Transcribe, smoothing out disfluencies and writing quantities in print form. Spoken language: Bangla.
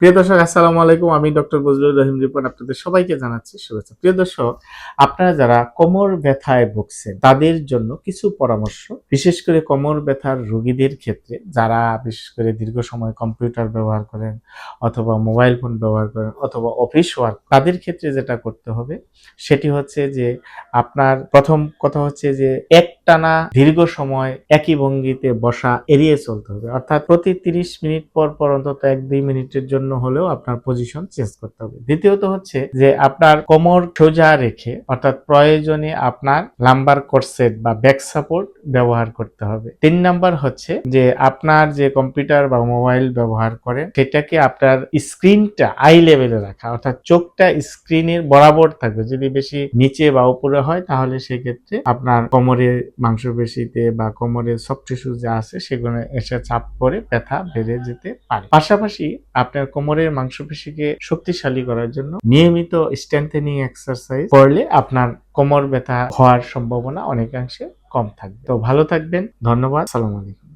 প্রিয় দর্শক, আসসালামু আলাইকুম। আমি ডক্টর বজলুর রহিম রিপন আপনাদের সবাইকে জানাচ্ছি শুভেচ্ছা। প্রিয় দর্শক, আপনারা যারা কোমর ব্যথায় ভুগছেন তাদের জন্য কিছু পরামর্শ, বিশেষ করে কোমর ব্যথার রোগীদের ক্ষেত্রে যারা বিশেষ করে দীর্ঘ সময় কম্পিউটার ব্যবহার করেন অথবা মোবাইল ফোন ব্যবহার করেন অথবা অফিস ওয়ার্ক, তাদের ক্ষেত্রে যেটা করতে হবে সেটি হচ্ছে যে আপনার প্রথম কথা হচ্ছে যে একটানা দীর্ঘ সময় একই ভঙ্গিতে বসা এড়িয়ে চলতে হবে। অর্থাৎ প্রতি 30 মিনিট পর পর অন্তত 1-2 মিনিটের জন্য হলেও আপনার পজিশন চেঞ্জ করতে হবে। দ্বিতীয়ত হচ্ছে যে আপনার কোমর সোজা রেখে অর্থাৎ প্রয়োজনে আপনার লাম্বার কোরসেট বা ব্যাক সাপোর্ট ব্যবহার করতে হবে। 3 নাম্বার হচ্ছে যে আপনার যে কম্পিউটার বা মোবাইল ব্যবহার করেন সেটাকে আপনার স্ক্রিনটা আই লেভেলে রাখা, অর্থাৎ চোখটা স্ক্রিনের বরাবর থাকবে। যদি বেশি নিচে বা উপরে হয় তাহলে সেক্ষেত্রে আপনার কোমরের মাংসপেশিতে বা কোমরের সফট টিস্যু যা আছে সেগুলো এসে চাপ পড়ে ব্যথা বেড়ে যেতে পারে। পাশাপাশি আপনার কোমরের মাংসপেশিকে শক্তিশালী করার জন্য নিয়মিত স্ট্রেংথেনিং এক্সারসাইজ করলে আপনার কোমর ব্যথা হওয়ার সম্ভাবনা অনেকাংশে কম থাকবে। তো ভালো থাকবেন। ধন্যবাদ। আসসালামু আলাইকুম।